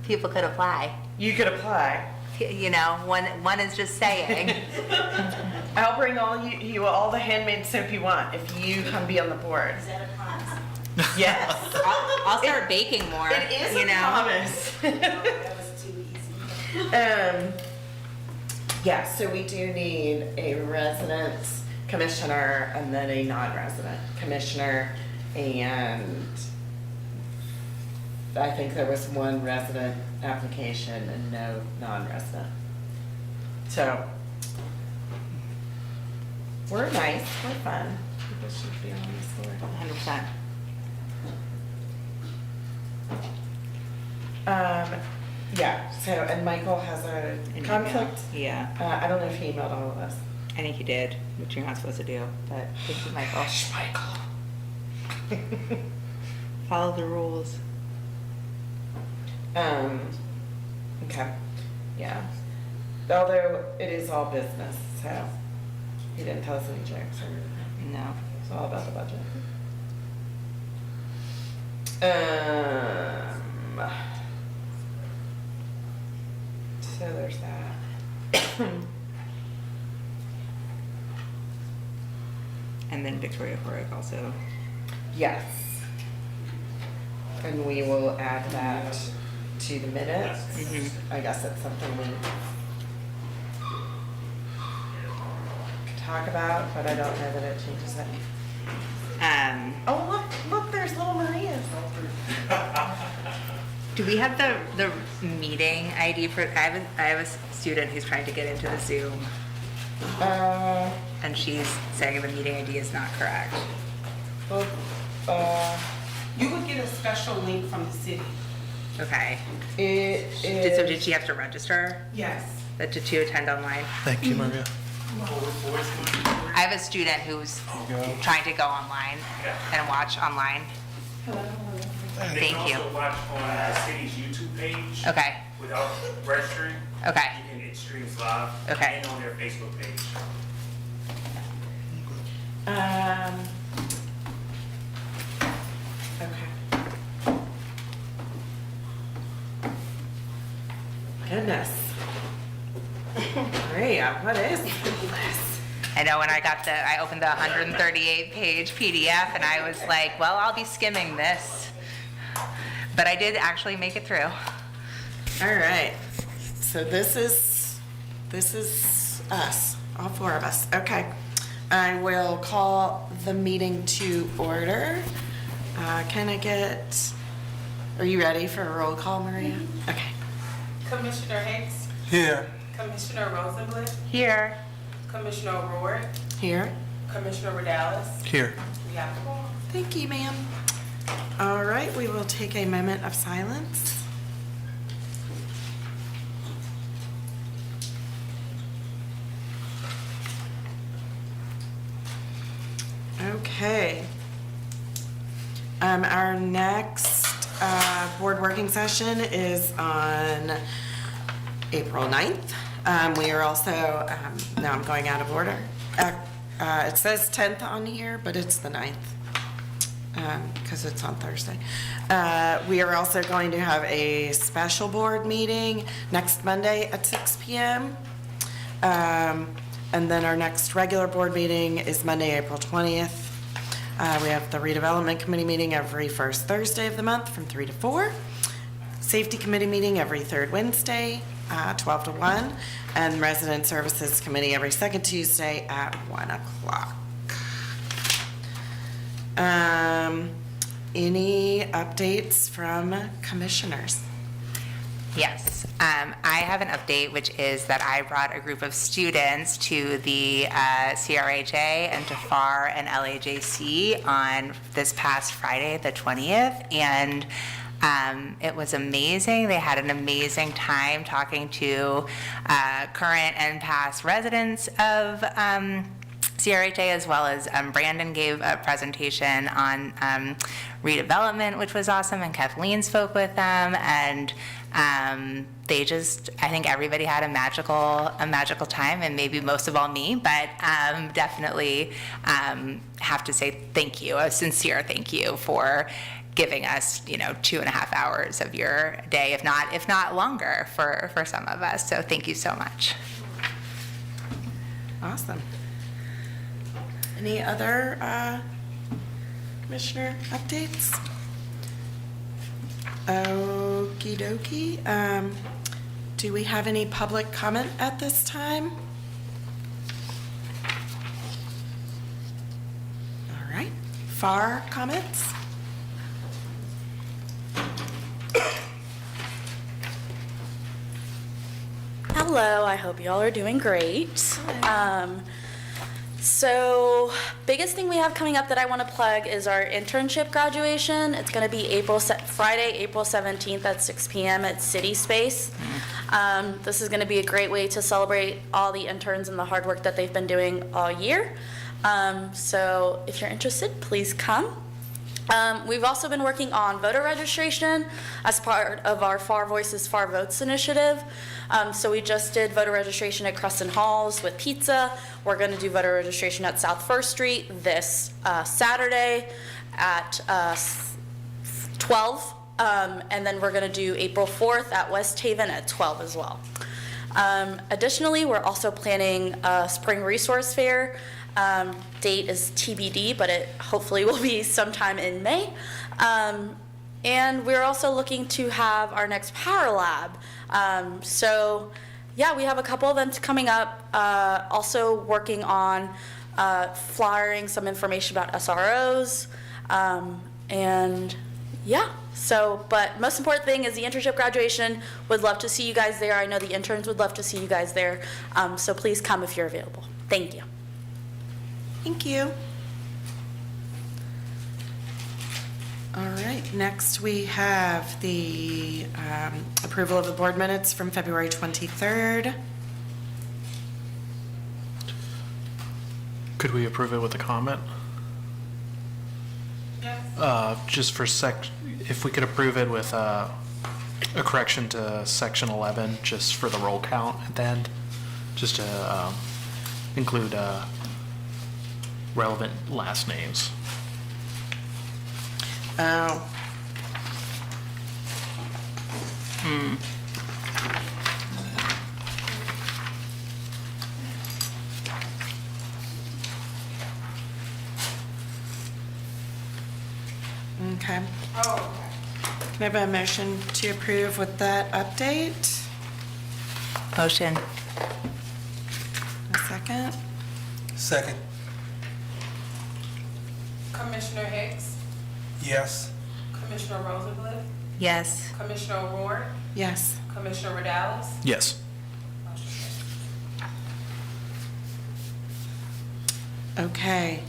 People could apply. You could apply. You know, one is just saying. I'll bring you all the handmade soap you want if you come be on the board. Is that a promise? Yes. I'll start baking more. It is you a know? promise. No, that was too easy. Yeah, so we do need a resident commissioner and then a non-resident commissioner, and I think there was one resident application and no non-resident. So we're nice, we're fun. People should be on this board. 100%. Yeah, so, and Michael has a conflict. Yeah, I don't know if he emailed all of us. I think he did, which you're not supposed to do, but thank you, Michael. Michael. Follow the rules. Okay, yeah. Although it is all business, so he didn't tell us any jokes or anything. No. It's all about the budget. So there's that. And then Victoria Horrick also. Yes. And we will add that to the minutes. I guess it's something we could talk about, but I don't know that it changes it. Oh, look, there's little Maria's. Do we have the meeting ID for, I have a student who's trying to get into the Zoom, and she's saying the meeting ID is not correct. You would get a special link from the city. Okay. It So is, did she have to register Yes. to attend online? Thank you, Maria. I have a student who's trying to go online and watch online. They Thank can you. also watch on the city's YouTube page. Okay. Without registering. Okay. It streams live. Okay. And on their Facebook page. okay. Goodness. Maria, what is this? I know when I opened the 138 page PDF and I was like, well, I'll be skimming this. But I did actually make it through. All right, so this is us, all four of us. Okay, I will call the meeting to order. Are you ready for a roll call, Maria? Okay. Commissioner Hicks, Here. Commissioner Rosenbluth, Here. Commissioner O'Rourke, Here. Commissioner Redalis. Here. We have the ball. Thank you, ma'am. All right, we will take a moment of silence. Okay. Our next board working session is on April 9th. We are also, now I'm going out of order. It says 10th on here, but it's the 9th because it's on Thursday. We are also going to have a special board meeting next Monday at 6 p.m. And then our next regular board meeting is Monday, April 20th. We have the Redevelopment Committee meeting every first Thursday of the month from 3 to 4. Safety Committee meeting every third Wednesday, 12 to 1. And Resident Services Committee every second Tuesday at 1 o'clock. Any updates from commissioners? Yes, I have an update, which is that I brought a group of students to the CRHA and to FAR and LAJC on this past Friday, the 20th, and it was amazing. They had an amazing time talking to current and past residents of CRHA, as well as Brandon gave a presentation on redevelopment, which was awesome, and Kathleen spoke with them, and they just, I think everybody had a magical time, and maybe most of all me, but definitely have to say thank you, a sincere thank you for giving us, 2.5 hours of your day, if not longer for some of us. So thank you so much. Awesome. Any other commissioner updates? Okie dokie. Do we have any public comment at this time? All right. FAR comments? Hello, I hope y'all are doing great. So biggest thing we have coming up that I want to plug is our internship graduation. It's going to be Friday, April 17th at 6 p.m. at City Space. This is going to be a great way to celebrate all the interns and the hard work that they've been doing all year. So if you're interested, please come. We've also been working on voter registration as part of our FAR Voices, FAR Votes initiative. So we just did voter registration at Crescent Halls with pizza. We're going to do voter registration at South 1st Street this Saturday at 12. And then we're going to do April 4th at West Haven at 12 as well. Additionally, we're also planning a spring resource fair. Date is TBD, but it hopefully will be sometime in May. And we're also looking to have our next Power Lab. So yeah, we have a couple events coming up. Also working on flyering some information about SROs. And yeah, but most important thing is the internship graduation. Would love to see you guys there. I know the interns would love to see you guys there. So please come if you're available. Thank you. Thank you. All right, next we have the approval of the board minutes from February 23rd. Could we approve it with a comment? Yes. Just for if we could approve it with a correction to section 11, just for the roll count at the end, just to include relevant last names. Oh. Okay. Oh, Can I have a motion to approve with that update? Motion. A second? Second. Commissioner Hicks, Yes. Commissioner Rosenbluth, Yes. Commissioner O'Rourke, Yes. Commissioner Redalis. Yes. Motion carries. Okay.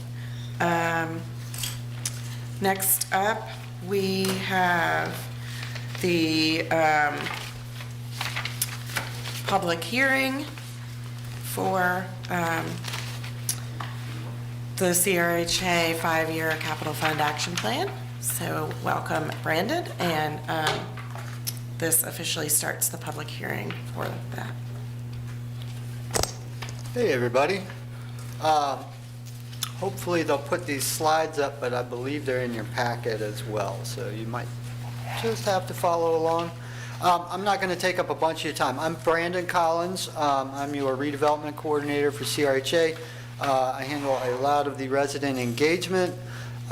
Next up, we have the public hearing for the CRHA 5-year capital fund action plan. So welcome, Brandon, and this officially starts the public hearing for that. Hey, everybody. Hopefully they'll put these slides up, but I believe they're in your packet as well, so you might just have to follow along. I'm not going to take up a bunch of your time. I'm Brandon Collins. I'm your redevelopment coordinator for CRHA. I handle a lot of the resident engagement,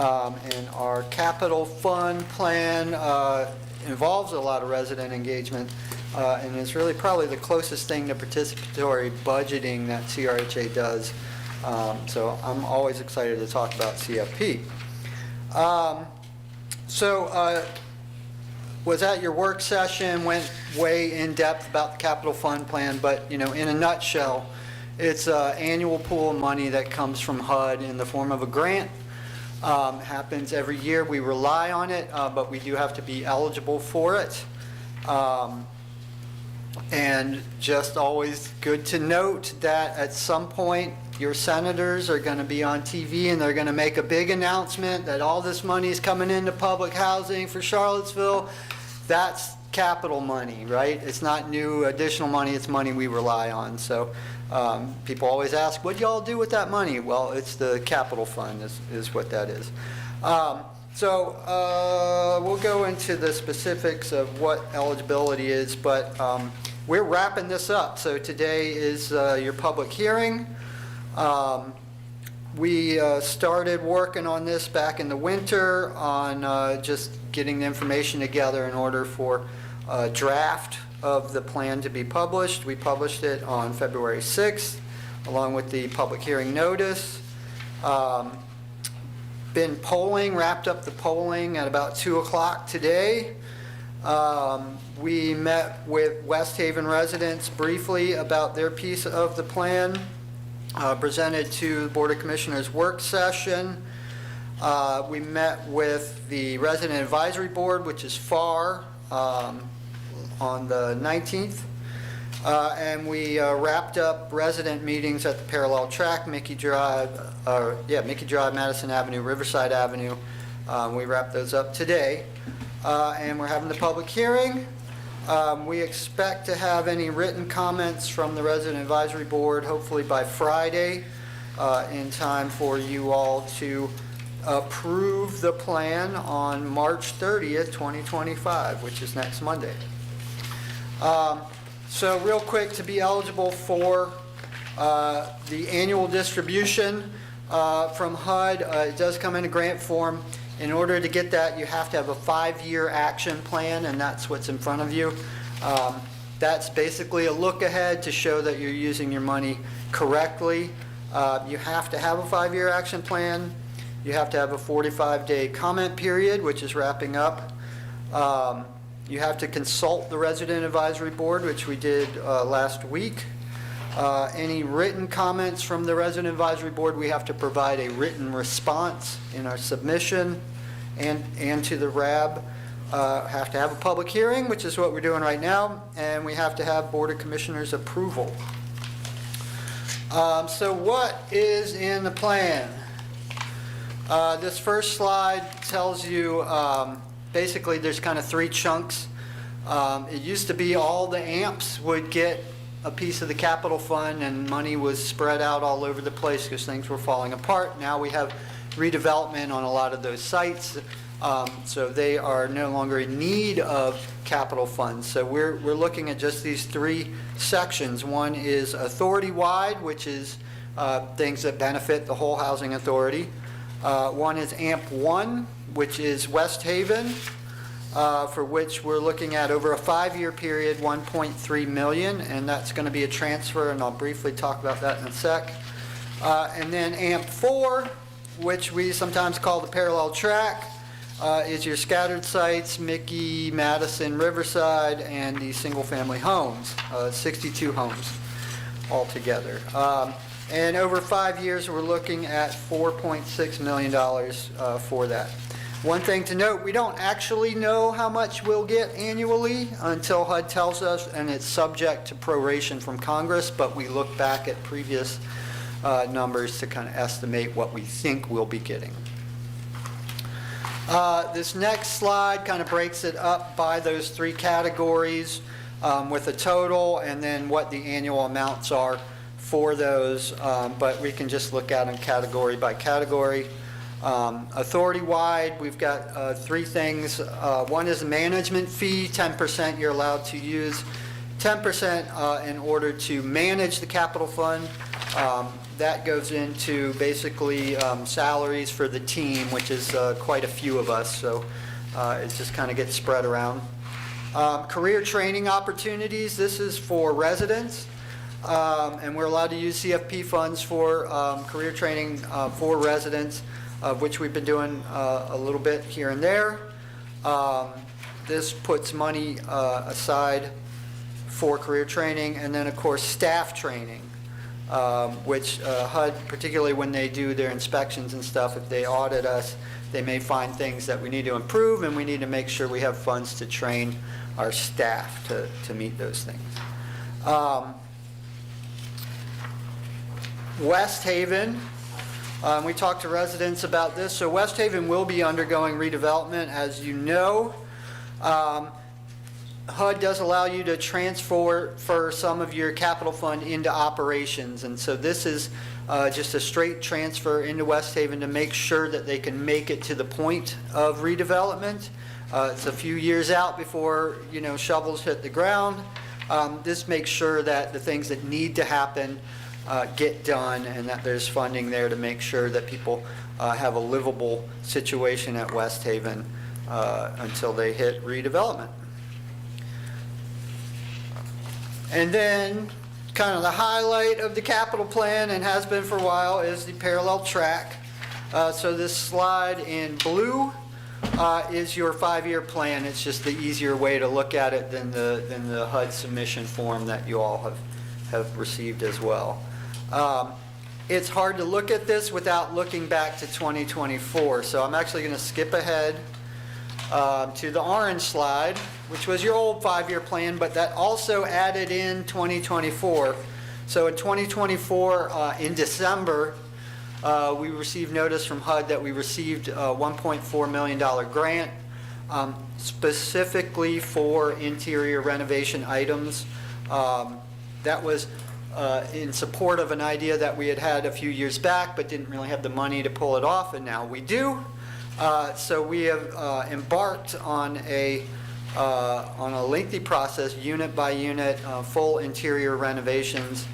and our capital fund plan involves a lot of resident engagement, and is really probably the closest thing to participatory budgeting that CRHA does. So I'm always excited to talk about CFP. Was at your work session, went way in depth about the capital fund plan, but in a nutshell, it's an annual pool of money that comes from HUD in the form of a grant. Happens every year. We rely on it, but we do have to be eligible for it. And just always good to note that at some point your senators are going to be on TV and they're going to make a big announcement that all this money is coming into public housing for Charlottesville. That's capital money, right? It's not new additional money, it's money we rely on. So people always ask, what do y'all do with that money? Well, it's the capital fund is what that is. So we'll go into the specifics of what eligibility is, but we're wrapping this up. So today is your public hearing. We started working on this back in the winter on just getting the information together in order for a draft of the plan to be published. We published it on February 6th, along with the public hearing notice. Been polling, wrapped up the polling at about 2 o'clock today. We met with West Haven residents briefly about their piece of the plan, presented to the Board of Commissioners work session. We met with the Resident Advisory Board, which is FAR, on the 19th. And we wrapped up resident meetings at the parallel track, Mickey Drive, Madison Avenue, Riverside Avenue. We wrapped those up today. And we're having the public hearing. We expect to have any written comments from the Resident Advisory Board hopefully by Friday, in time for you all to approve the plan on March 30th, 2025, which is next Monday. So real quick, to be eligible for the annual distribution from HUD, it does come in a grant form. In order to get that, you have to have a 5-year action plan, and that's what's in front of you. That's basically a look ahead to show that you're using your money correctly. You have to have a 5-year action plan. You have to have a 45-day comment period, which is wrapping up. You have to consult the Resident Advisory Board, which we did last week. Any written comments from the Resident Advisory Board, we have to provide a written response in our submission and to the RAB. Have to have a public hearing, which is what we're doing right now, and we have to have Board of Commissioners approval. So what is in the plan? This first slide tells you basically there's kind of 3 chunks. It used to be all the AMPs would get a piece of the capital fund and money was spread out all over the place because things were falling apart. Now we have redevelopment on a lot of those sites, so they are no longer in need of capital funds. So we're looking at just these 3 sections. One is authority-wide, which is things that benefit the whole housing authority. One is AMP1, which is West Haven, for which we're looking at over a 5-year period, $1.3 million, and that's going to be a transfer, and I'll briefly talk about that in a sec. And then AMP4, which we sometimes call the parallel track, is your scattered sites, Mickey, Madison, Riverside, and the single-family homes, 62 homes altogether. And over 5 years, we're looking at $4.6 million for that. One thing to note, we don't actually know how much we'll get annually until HUD tells us, and it's subject to proration from Congress, but we look back at previous numbers to kind of estimate what we think we'll be getting. This next slide kind of breaks it up by those 3 categories with a total and then what the annual amounts are for those, but we can just look at them category by category. Authority-wide, we've got 3 things. One is a management fee, 10% you're allowed to use. 10% in order to manage the capital fund. That goes into basically salaries for the team, which is quite a few of us, so it just kind of gets spread around. Career training opportunities, this is for residents, and we're allowed to use CFP funds for career training for residents, of which we've been doing a little bit here and there. This puts money aside for career training, and then of course staff training, which HUD, particularly when they do their inspections and stuff, if they audit us, they may find things that we need to improve, and we need to make sure we have funds to train our staff to meet those things. West Haven, we talked to residents about this. So West Haven will be undergoing redevelopment, as you know. HUD does allow you to transfer for some of your capital fund into operations, and so this is just a straight transfer into West Haven to make sure that they can make it to the point of redevelopment. It's a few years out before, shovels hit the ground. This makes sure that the things that need to happen get done, and that there's funding there to make sure that people have a livable situation at West Haven until they hit redevelopment. And then, kind of the highlight of the capital plan, and has been for a while, is the parallel track. So this slide in blue is your 5-year plan. It's just the easier way to look at it than the HUD submission form that you all have received as well. It's hard to look at this without looking back to 2024, so I'm actually going to skip ahead to the orange slide, which was your old 5-year plan, but that also added in 2024. So in 2024, in December, we received notice from HUD that we received a $1.4 million grant specifically for interior renovation items. That was in support of an idea that we had had a few years back, but didn't really have the money to pull it off, and now we do. So we have embarked on a lengthy process, unit by unit, full interior renovations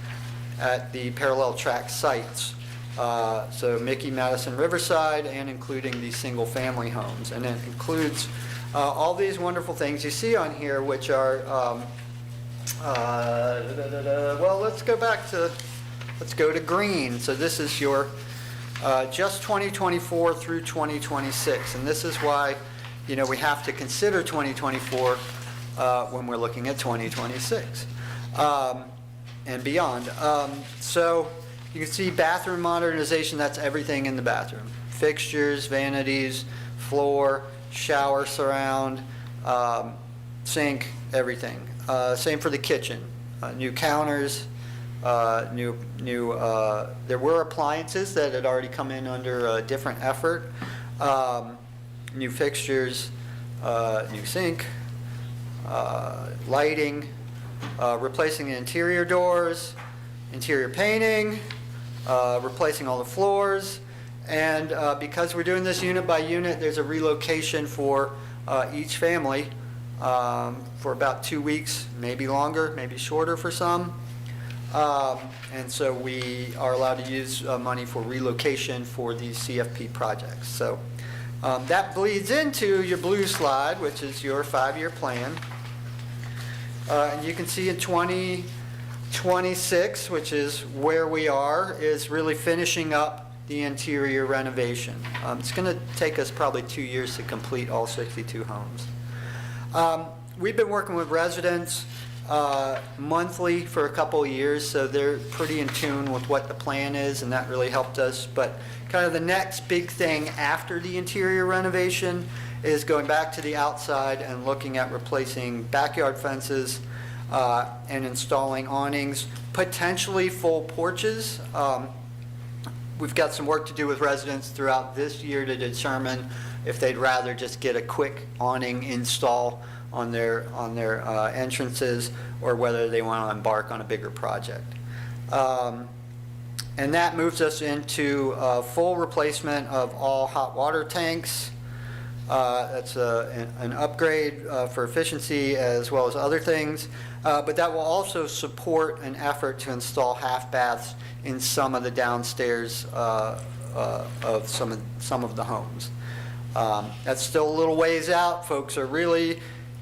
at the parallel track sites. So Mickey, Madison, Riverside, and including these single-family homes. And it includes all these wonderful things you see on here, which are, well, let's go to green. So this is your just 2024 through 2026. And this is why, we have to consider 2024 when we're looking at 2026 and beyond. So you can see bathroom modernization, that's everything in the bathroom. Fixtures, vanities, floor, shower surround, sink, everything. Same for the kitchen. New counters, there were appliances that had already come in under a different effort. New fixtures, new sink, lighting, replacing the interior doors, interior painting, replacing all the floors, and because we're doing this unit by unit, there's a relocation for each family for about 2 weeks, maybe longer, maybe shorter for some. And so we are allowed to use money for relocation for these CFP projects. So that bleeds into your blue slide, which is your 5-year plan. And you can see in 2026, which is where we are, is really finishing up the interior renovation. It's going to take us probably 2 years to complete all 62 homes. We've been working with residents monthly for a couple of years, so they're pretty in tune with what the plan is, and that really helped us. But kind of the next big thing after the interior renovation is going back to the outside and looking at replacing backyard fences and installing awnings, potentially full porches. We've got some work to do with residents throughout this year to determine if they'd rather just get a quick awning install on their entrances, or whether they want to embark on a bigger project. And that moves us into full replacement of all hot water tanks. That's an upgrade for efficiency as well as other things. But that will also support an effort to install half baths in some of the downstairs of some of the homes. That's still a little ways out. Folks are really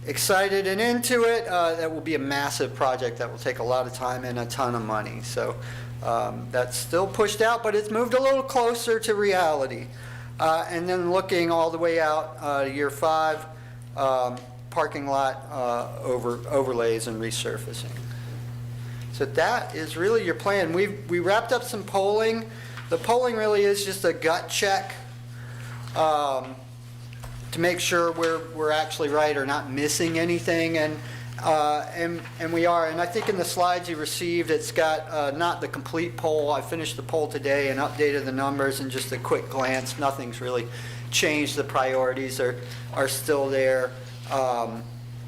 excited and into it. That will be a massive project that will take a lot of time and a ton of money. So that's still pushed out, but it's moved a little closer to reality. And then looking all the way out, year 5, parking lot overlays and resurfacing. So that is really your plan. We wrapped up some polling. The polling really is just a gut check to make sure we're actually right or not missing anything, and we are. And I think in the slides you received, it's got not the complete poll. I finished the poll today and updated the numbers, and just a quick glance, nothing's really changed. The priorities are still there,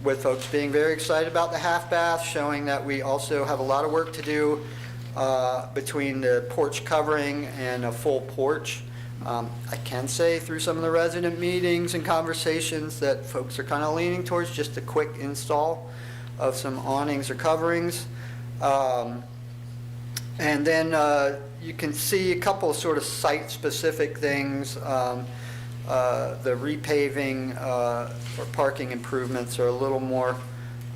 with folks being very excited about the half bath, showing that we also have a lot of work to do between the porch covering and a full porch. I can say through some of the resident meetings and conversations that folks are kind of leaning towards just a quick install of some awnings or coverings. And then you can see a couple of sort of site-specific things. The repaving or parking improvements are a little more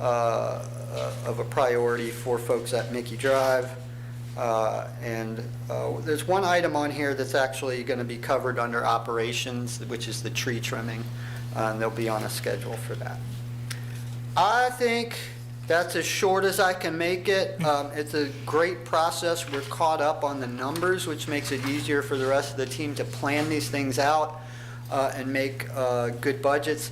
of a priority for folks at Mickey Drive. And there's one item on here that's actually going to be covered under operations, which is the tree trimming. And they'll be on a schedule for that. I think that's as short as I can make it. It's a great process. We're caught up on the numbers, which makes it easier for the rest of the team to plan these things out and make good budgets.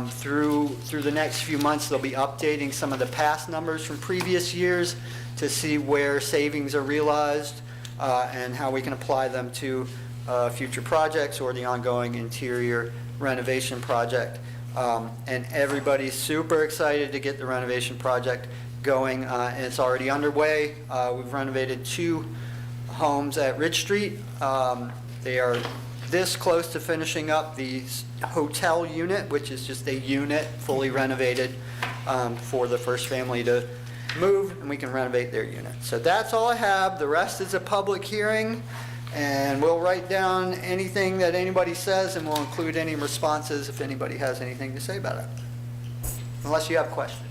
Through the next few months, they'll be updating some of the past numbers from previous years to see where savings are realized and how we can apply them to future projects or the ongoing interior renovation project. And everybody's super excited to get the renovation project going. And it's already underway. We've renovated 2 homes at Ridge Street. They are this close to finishing up the hotel unit, which is just a unit fully renovated for the first family to move, and we can renovate their unit. So that's all I have. The rest is a public hearing, and we'll write down anything that anybody says, and we'll include any responses if anybody has anything to say about it, unless you have questions.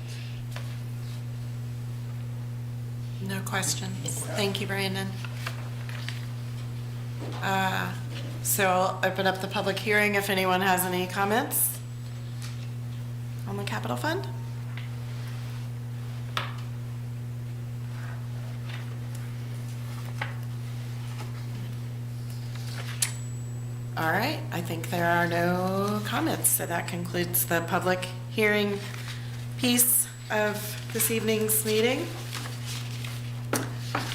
No questions. Thank you, Brandon. So I'll open up the public hearing if anyone has any comments on the capital fund. All right, I think there are no comments, so that concludes the public hearing piece of this evening's meeting.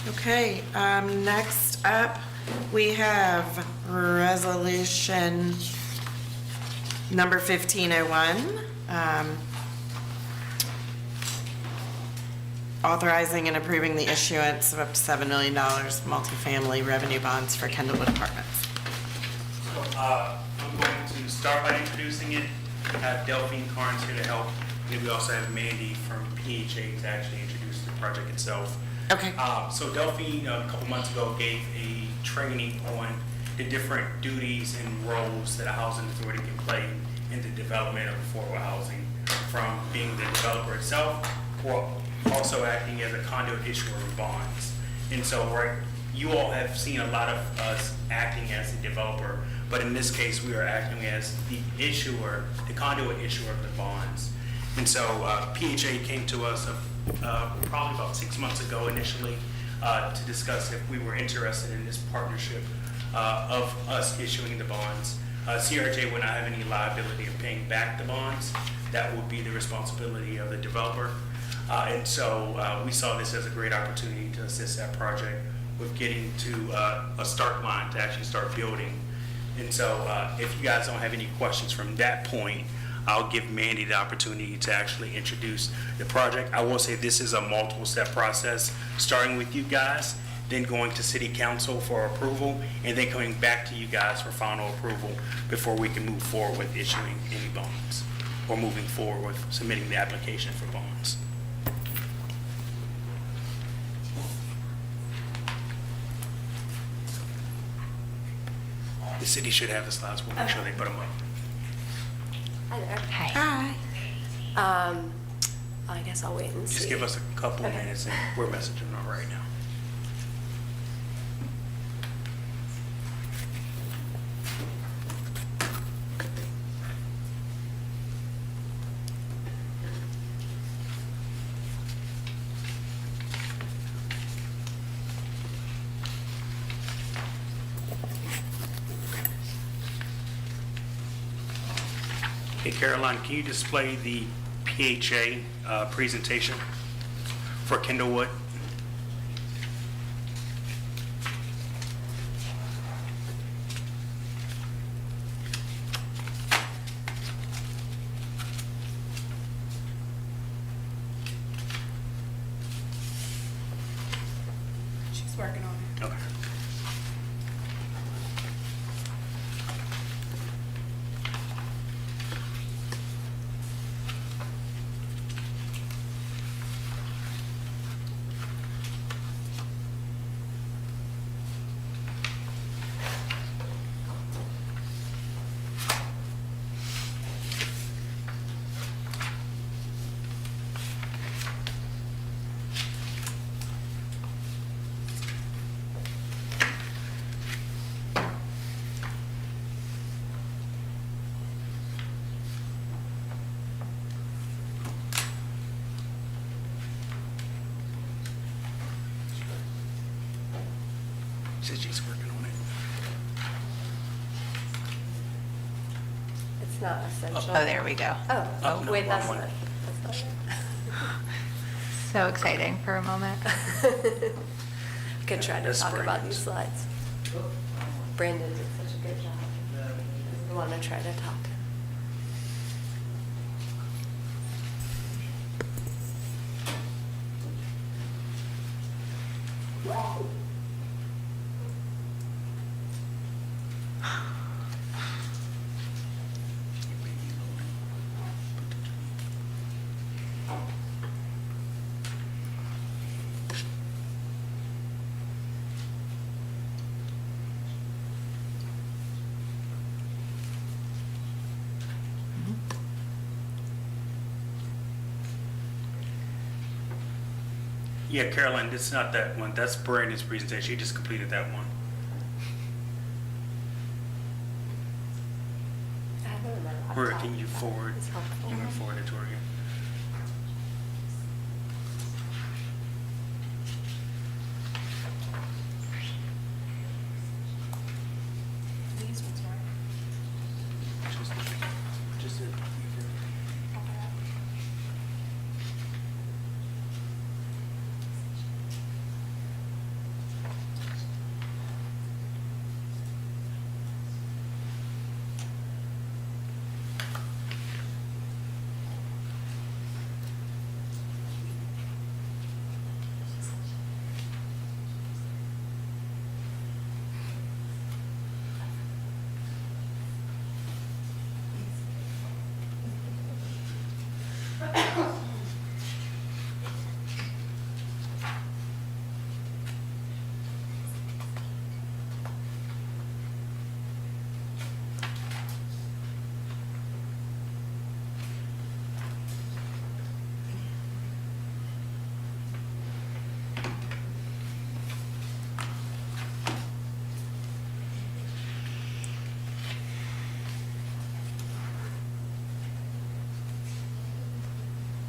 Okay, next up, we have resolution number 1501, authorizing and approving the issuance of up to $7 million multifamily revenue bonds for Kendallwood Apartments. I'm going to start by introducing it. I have Delphine Carnes here to help. Then we also have Mandy from PHA to actually introduce the project itself. Okay. So Delphine, a couple months ago, gave a training on the different duties and roles that a housing authority can play in the development of affordable housing, from being the developer itself or also acting as a conduit issuer of bonds. And so, right, you all have seen a lot of us acting as a developer, but in this case, we are acting as the issuer, the conduit issuer of the bonds. And so PHA came to us probably about 6 months ago initially to discuss if we were interested in this partnership of us issuing the bonds. CRJ would not have any liability of paying back the bonds. That would be the responsibility of the developer. And so we saw this as a great opportunity to assist that project with getting to a start line to actually start building. And so if you guys don't have any questions from that point, I'll give Mandy the opportunity to actually introduce the project. I will say this is a multiple step process, starting with you guys, then going to city council for approval, and then coming back to you guys for final approval before we can move forward with issuing any bonds or moving forward with submitting the application for bonds. The city should have the slides. We'll make sure they put them up. Hi there. Hi. I guess I'll wait and see. Just give us a couple minutes and we're messaging them right now. Hey, Caroline, can you display the PHA presentation for Kendallwood? Just working on it. Okay. Said she's working on it. It's not essential. Oh, there we go. Oh, no, wait, wrong that's one. not, that's not So exciting for a moment. it. I could try to That's talk about Brandon's. these slides. Brandon did such a good job. I want to try to talk. Yeah, Caroline, it's not that one. That's Brandon's presentation. She just completed that one. I don't remember. I've Where talked can you about it. forward? It's helpful. You want to forward it to her again? These ones, right? Just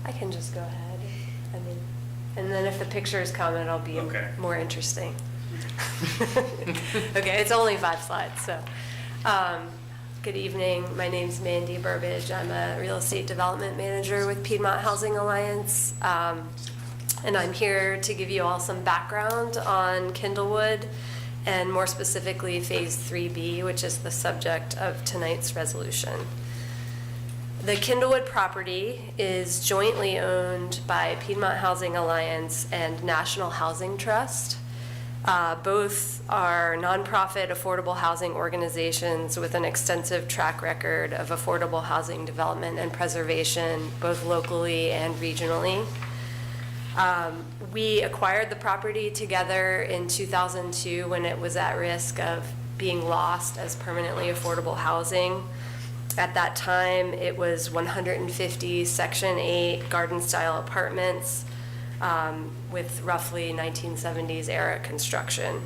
I can just go ahead. I mean, and then if the pictures come, it'll be Okay. more interesting. Okay, it's only 5 slides, so. Good evening. My name's Mandy Burbage. I'm a real estate development manager with Piedmont Housing Alliance. And I'm here to give you all some background on Kindlewood and more specifically Phase 3B, which is the subject of tonight's resolution. The Kindlewood property is jointly owned by Piedmont Housing Alliance and National Housing Trust. Both are nonprofit affordable housing organizations with an extensive track record of affordable housing development and preservation, both locally and regionally. We acquired the property together in 2002 when it was at risk of being lost as permanently affordable housing. At that time, it was 150 Section 8 garden-style apartments with roughly 1970s era construction.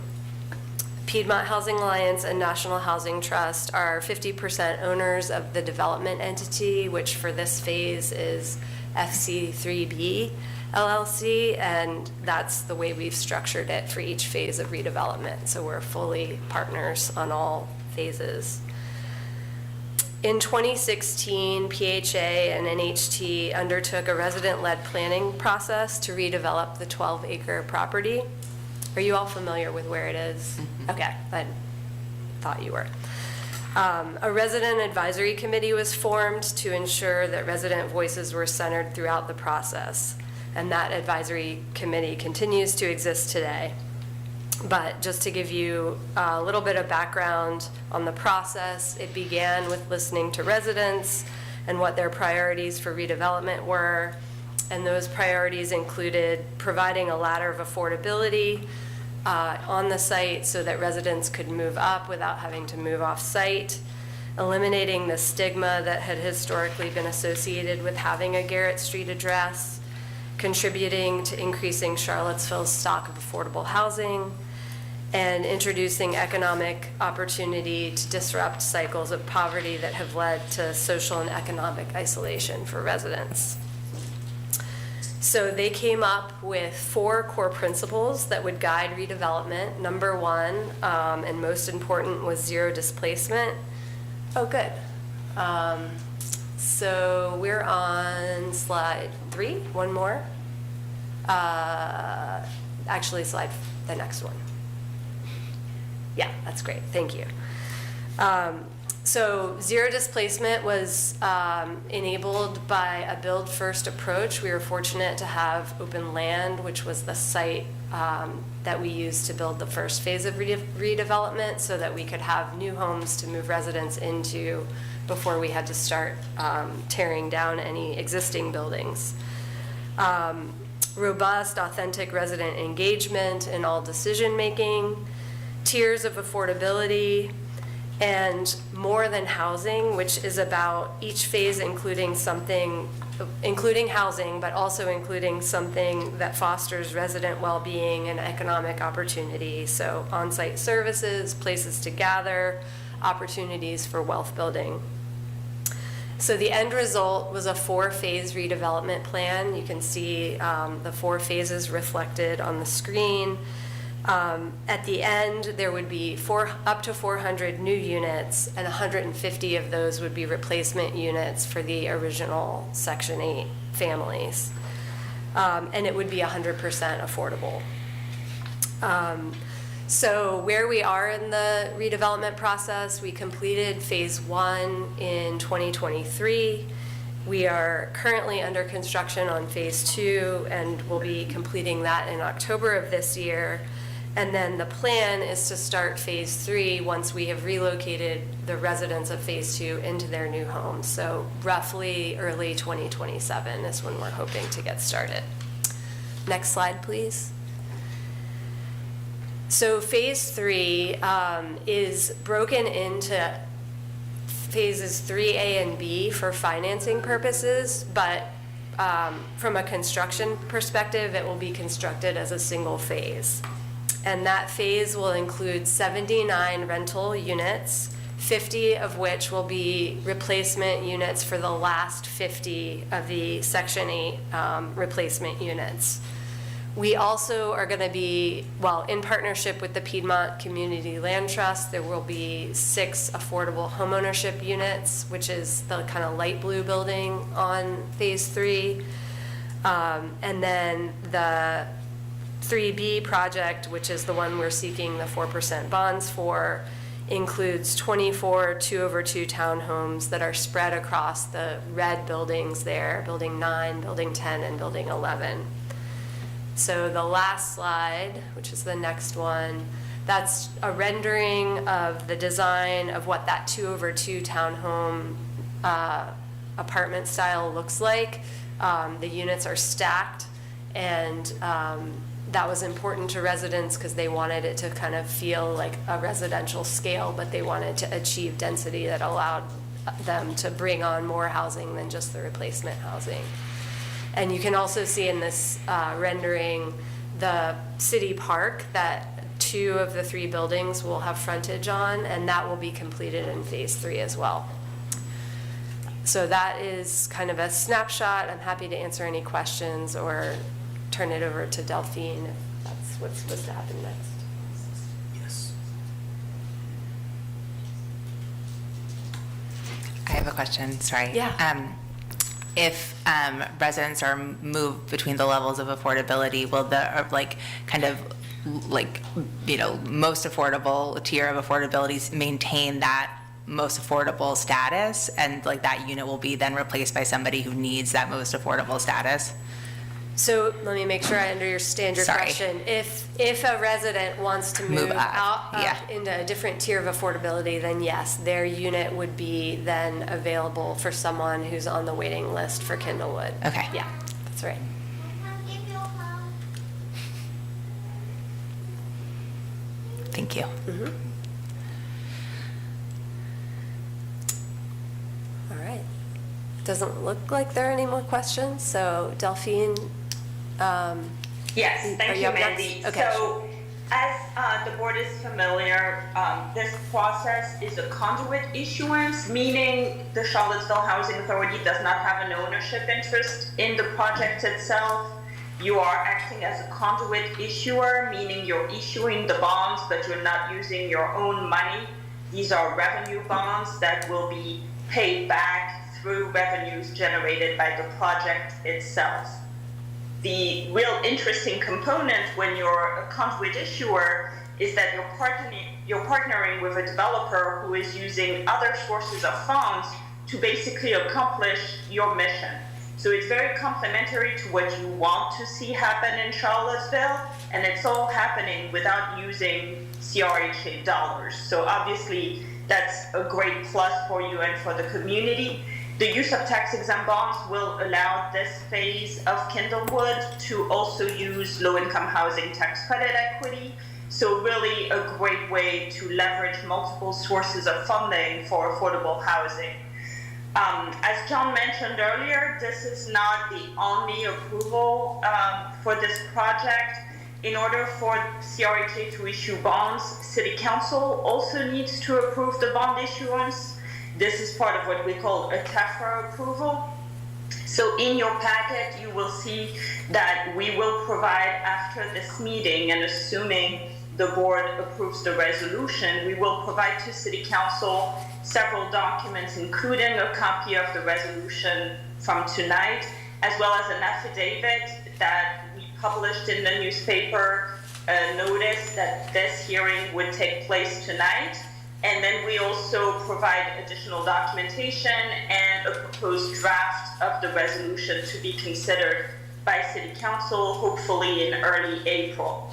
Piedmont Housing Alliance and National Housing Trust are 50% owners of the development entity, which for this phase is FC3B LLC, and that's the way we've structured it for each phase of redevelopment. So we're fully partners on all phases. In 2016, PHA and NHT undertook a resident-led planning process to redevelop the 12-acre property. Are you all familiar with where it is? Okay, I thought you were. A resident advisory committee was formed to ensure that resident voices were centered throughout the process, and that advisory committee continues to exist today. But just to give you a little bit of background on the process, it began with listening to residents and what their priorities for redevelopment were. And those priorities included providing a ladder of affordability on the site so that residents could move up without having to move off site, eliminating the stigma that had historically been associated with having a Garrett Street address, contributing to increasing Charlottesville's stock of affordable housing, and introducing economic opportunity to disrupt cycles of poverty that have led to social and economic isolation for residents. So they came up with 4 core principles that would guide redevelopment. Number 1, and most important, was zero displacement. Oh, good. So we're on slide 3, one more. Actually, the next one. Yeah, that's great, thank you. So zero displacement was enabled by a build first approach. We were fortunate to have open land, which was the site that we used to build the first phase of redevelopment so that we could have new homes to move residents into before we had to start tearing down any existing buildings. Robust, authentic resident engagement in all decision-making, tiers of affordability, and more than housing, which is about each phase including housing, but also including something that fosters resident well-being and economic opportunity. So on-site services, places to gather, opportunities for wealth building. So the end result was a 4-phase redevelopment plan. You can see the 4 phases reflected on the screen. At the end, there would be up to 400 new units, and 150 of those would be replacement units for the original Section 8 families. And it would be 100% affordable. So where we are in the redevelopment process, we completed phase 1 in 2023. We are currently under construction on phase 2, and we'll be completing that in October of this year. And then the plan is to start phase 3 once we have relocated the residents of phase 2 into their new homes. So roughly early 2027 is when we're hoping to get started. Next slide, please. So phase 3 is broken into phases 3A and B for financing purposes, but from a construction perspective, it will be constructed as a single phase. And that phase will include 79 rental units, 50 of which will be replacement units for the last 50 of the Section 8 replacement units. We also are going to be, in partnership with the Piedmont Community Land Trust, there will be 6 affordable homeownership units, which is the kind of light blue building on phase 3. And then the 3B project, which is the one we're seeking the 4% bonds for, includes 24 2-over-2 townhomes that are spread across the red buildings there, Building 9, Building 10, and Building 11. So the last slide, which is the next one, that's a rendering of the design of what that 2-over-2 townhome apartment style looks like. The units are stacked, and that was important to residents because they wanted it to kind of feel like a residential scale, but they wanted to achieve density that allowed them to bring on more housing than just the replacement housing. And you can also see in this rendering the city park that 2 of the 3 buildings will have frontage on, and that will be completed in phase 3 as well. So that is kind of a snapshot. I'm happy to answer any questions or turn it over to Delphine if that's what's supposed to happen next. Yes. I have a question, sorry. Yeah. If residents are moved between the levels of affordability, will the, most affordable tier of affordability maintain that most affordable status, and that unit will be then replaced by somebody who needs that most affordable status? So let me make sure I understand your Sorry. question. If a resident wants to move Move up, out yeah. into a different tier of affordability, then yes, their unit would be then available for someone who's on the waiting list for Kindlewood. Okay. Yeah, that's right. Thank you. All right. Doesn't look like there are any more questions, so Delphine, Yes, Are thank you you, up next? Mandy. Okay, So, as the board is familiar, this process is a conduit issuance, meaning the Charlottesville Housing Authority does not have an ownership interest in the project itself. You are acting as a conduit issuer, meaning you're issuing the bonds, but you're not using your own money. These are revenue bonds that will be paid back through revenues generated by the project itself. The real interesting component when you're a conduit issuer is that you're partnering with a developer who is using other sources of funds to basically accomplish your mission. So it's very complementary to what you want to see happen in Charlottesville, and it's all happening without using CRHA dollars. So obviously that's a great plus for you and for the community. The use of tax-exempt bonds will allow this phase of Kindlewood to also use low-income housing tax credit equity. So really a great way to leverage multiple sources of funding for affordable housing. As John mentioned earlier, this is not the only approval for this project. In order for CRHA to issue bonds, City Council also needs to approve the bond issuance. This is part of what we call a TEFRA approval. So in your packet, you will see that we will provide after this meeting, and assuming the board approves the resolution, we will provide to City Council several documents, including a copy of the resolution from tonight, as well as an affidavit that we published in the newspaper, a notice that this hearing would take place tonight. And then we also provide additional documentation and a proposed draft of the resolution to be considered by City Council, hopefully in early April.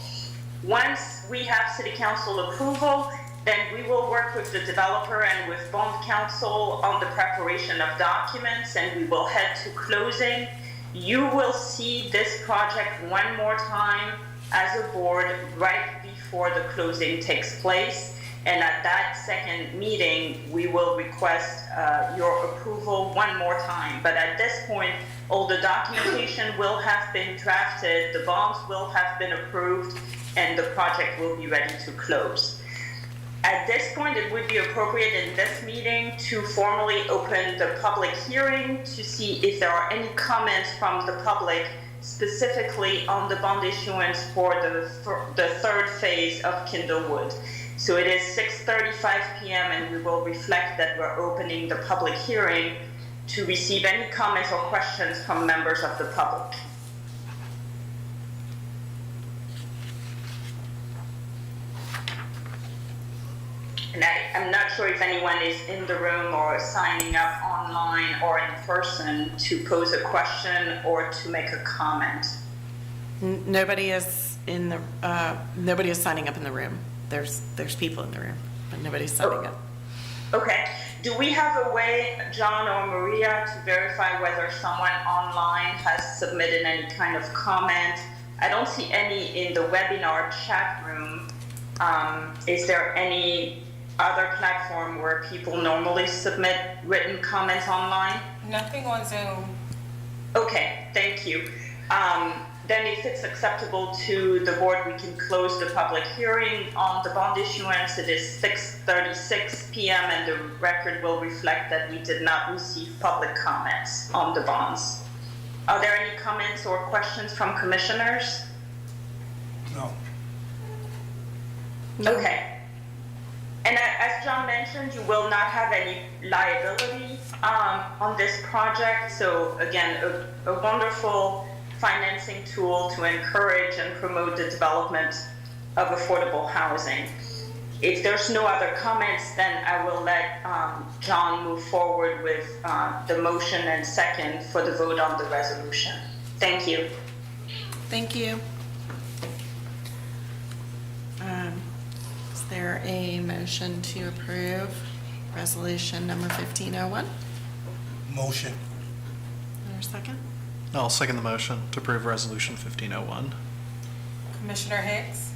Once we have City Council approval, then we will work with the developer and with Bond Council on the preparation of documents, and we will head to closing. You will see this project one more time as a board right before the closing takes place. And at that second meeting, we will request your approval one more time. But at this point, all the documentation will have been drafted, the bonds will have been approved, and the project will be ready to close. At this point, it would be appropriate in this meeting to formally open the public hearing to see if there are any comments from the public specifically on the bond issuance for the third phase of Kindlewood. So it is 6:35 p.m. and we will reflect that we're opening the public hearing to receive any comments or questions from members of the public. And I'm not sure if anyone is in the room or signing up online or in person to pose a question or to make a comment. Nobody is in the, nobody is signing up in the room. There's people in the room, but nobody's signing up. Okay. Do we have a way, John or Maria, to verify whether someone online has submitted any kind of comment? I don't see any in the webinar chat room. Is there any other platform where people normally submit written comments online? Nothing on Zoom. Okay, thank you. Then if it's acceptable to the board, we can close the public hearing on the bond issuance. It is 6:36 p.m. and the record will reflect that we did not receive public comments on the bonds. Are there any comments or questions from commissioners? No. Okay. And as John mentioned, you will not have any liability on this project. So again, a wonderful financing tool to encourage and promote the development of affordable housing. If there's no other comments, then I will let John move forward with the motion and second for the vote on the resolution. Thank you. thank you. Is there a motion to approve resolution number 1501? Motion. Is there a second? I'll second the motion to approve Resolution 1501. Commissioner Hicks,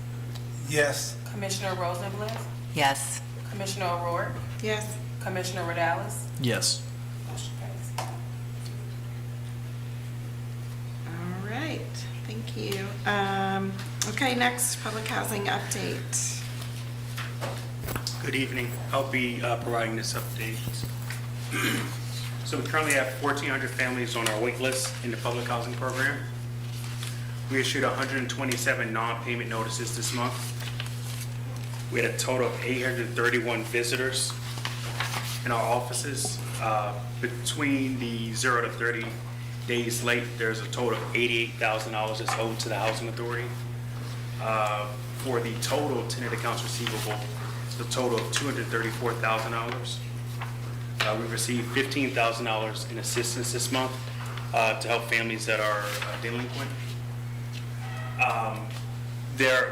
Yes. Commissioner Rosenbluth, Yes. Commissioner O'Rourke, Yes. Commissioner Radalis. Yes. Motion carries. All right, thank you. Okay, next, public housing update. Good evening. I'll be providing this update. So we currently have 1,400 families on our wait list in the public housing program. We issued 127 non-payment notices this month. We had a total of 831 visitors in our offices. Between the 0 to 30 days late, there's a total of $88,000 that's owed to the Housing Authority. For the total tenant accounts receivable, it's a total of $234,000. We received $15,000 in assistance this month to help families that are delinquent.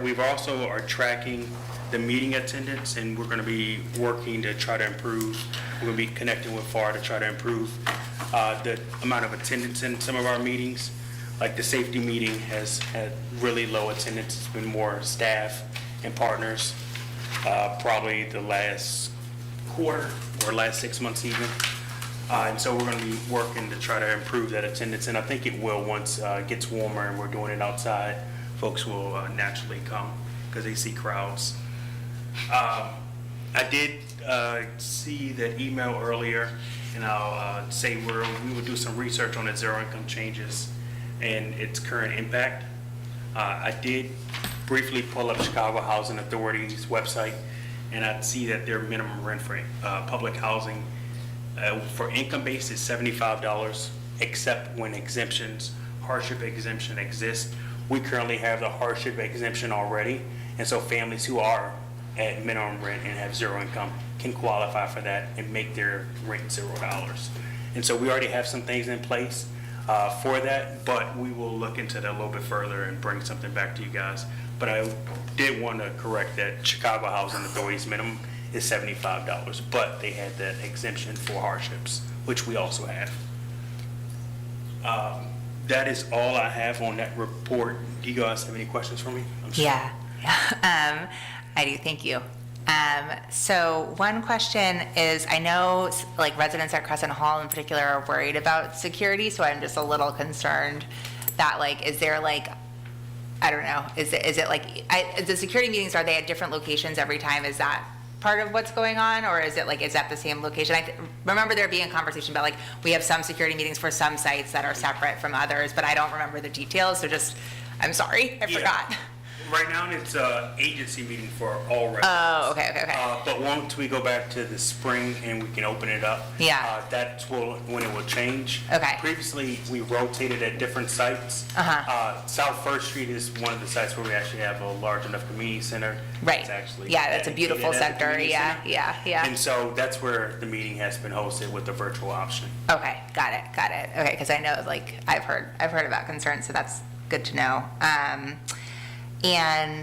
We've also are tracking the meeting attendance, and we're going to be working to try to improve. We're going to be connecting with FAR to try to improve the amount of attendance in some of our meetings. Like the safety meeting has had really low attendance. It's been more staff and partners, probably the last quarter or last 6 months even. And so we're going to be working to try to improve that attendance, and I think it will once it gets warmer and we're doing it outside. Folks will naturally come because they see crowds. I did see that email earlier, and I'll say we will do some research on the zero income changes and its current impact. I did briefly pull up Chicago Housing Authority's website, and I see that their minimum rent for public housing for income-based is $75, except when exemptions, hardship exemption exists. We currently have the hardship exemption already, and so families who are at minimum rent and have zero income can qualify for that and make their rent $0. And so we already have some things in place for that, but we will look into that a little bit further and bring something back to you guys. But I did want to correct that Chicago Housing Authority's minimum is $75, but they had that exemption for hardships, which we also have. That is all I have on that report. Do you guys have any questions for me? I'm sorry. Yeah. I do, thank you. So one question is, I know like residents at Crescent Hall in particular are worried about security, so I'm just a little concerned that like, is there like, I don't know, is it like, the security meetings, are they at different locations every time? Is that part of what's going on, or is it like, is that the same location? I remember there being a conversation about like, we have some security meetings for some sites that are separate from others, but I don't remember the details, so just, I'm sorry, I forgot. Right now, it's an agency meeting for all residents. Oh, okay. But once we go back to the spring and we can open it up, Yeah. That's when it will change. Okay. Previously, we rotated at different sites. South First Street is one of the sites where we actually have a large enough community center. Right. It's actually Yeah, that's a beautiful dedicated as a center. community Yeah. center. And so that's where the meeting has been hosted with the virtual option. Okay, got it. Okay, because I know, like, I've heard about concerns, so that's good to know. On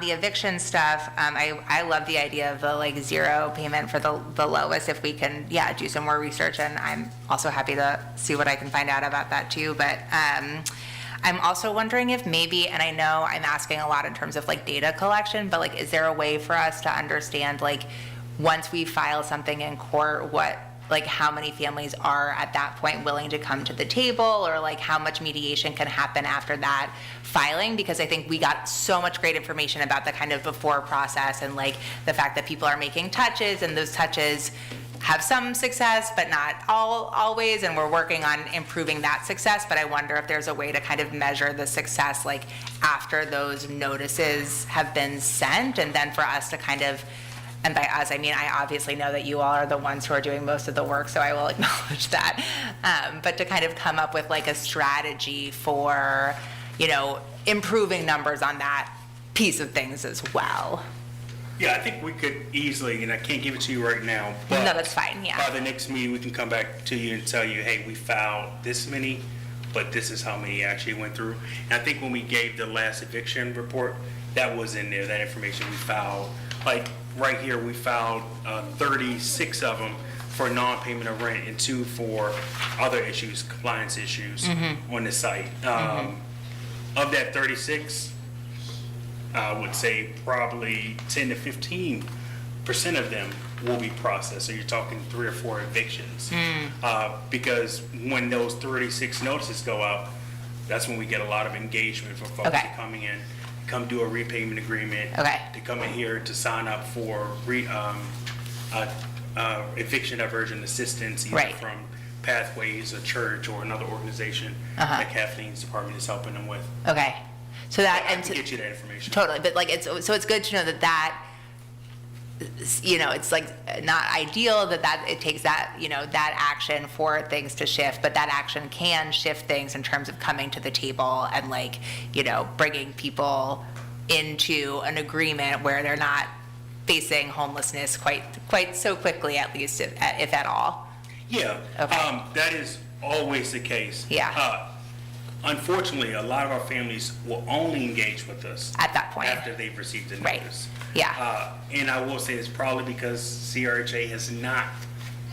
the eviction stuff, I love the idea of the like zero payment for the lowest. If we can, do some more research, and I'm also happy to see what I can find out about that too. But I'm also wondering if maybe, and I know I'm asking a lot in terms of like data collection, but like, is there a way for us to understand like once we file something in court, like how many families are at that point willing to come to the table, or like how much mediation can happen after that filing? Because I think we got so much great information about the kind of before process and like the fact that people are making touches, and those touches have some success, but not always, and we're working on improving that success. But I wonder if there's a way to kind of measure the success like after those notices have been sent, and then for us to kind of, and by us, I mean, I obviously know that you all are the ones who are doing most of the work, so I will acknowledge that. But to kind of come up with like a strategy for, improving numbers on that piece of things as well. Yeah, I think we could easily, and I can't give it to you right now, but No, that's fine, yeah. by the next meeting, we can come back to you and tell you, hey, we filed this many but this is how many actually went through. And I think when we gave the last eviction report, that was in there, that information we filed. Like, right here, we filed 36 of them for non-payment of rent and 2 for other issues, compliance issues on the site. Of that 36, I would say probably 10 to 15% of them will be processed. So you're talking 3 or 4 evictions. Because when those 36 notices go out, that's when we get a lot of engagement from folks Okay. coming in, come do a repayment agreement, Okay. to come in here to sign up for eviction diversion assistance, either Right. from Pathways, a church, or another organization that Kathleen's department is helping them with. Okay. So that, I and can get you that information. totally, but like, so it's good to know that, you know, it's like not ideal that it takes that, you know, that action for things to shift, but that action can shift things in terms of coming to the table and like, you know, bringing people into an agreement where they're not facing homelessness quite so quickly, at least if at all. Yeah, Okay. that is always the case. Yeah. Unfortunately, a lot of our families will only engage with us At that point. after they've received the Right. notice. Yeah. And I will say it's probably because CRHA has not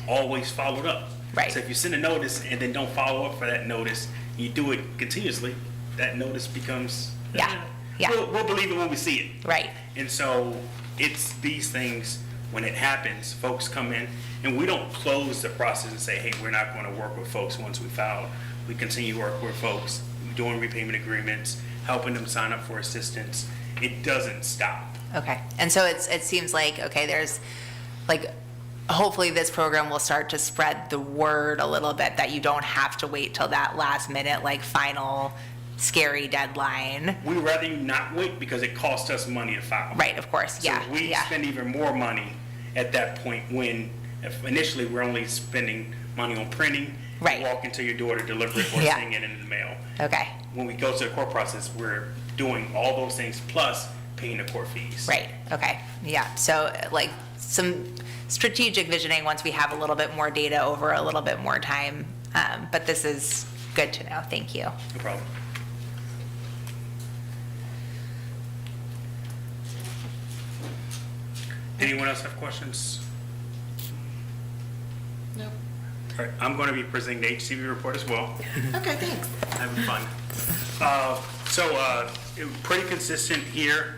always followed up. Right. So if you send a notice and then don't follow up for that notice, you do it continuously, that notice becomes, Yeah. Yeah. We'll believe it when we see it. Right. And so it's these things, when it happens, folks come in, and we don't close the process and say, hey, we're not going to work with folks once we file. We continue to work with folks, doing repayment agreements, helping them sign up for assistance. It doesn't stop. Okay. And so it seems like, okay, there's like, hopefully this program will start to spread the word a little bit that you don't have to wait till that last minute, like final scary deadline. We'd rather you not wait because it costs us money to file. Right, of course. Yeah. So we yeah. spend even more money at that point when if initially we're only spending money on printing, Right. walking to your door to deliver it or Yeah. sending it in the mail. Okay. When we go to the court process, we're doing all those things plus paying the court fees. Right. Okay. Yeah. So like some strategic visioning once we have a little bit more data over a little bit more time. But this is good to know. Thank you. No problem. Anyone else have questions? No. All right, I'm going to be presenting the HCV report as well. Okay, thanks. Having fun. Pretty consistent here.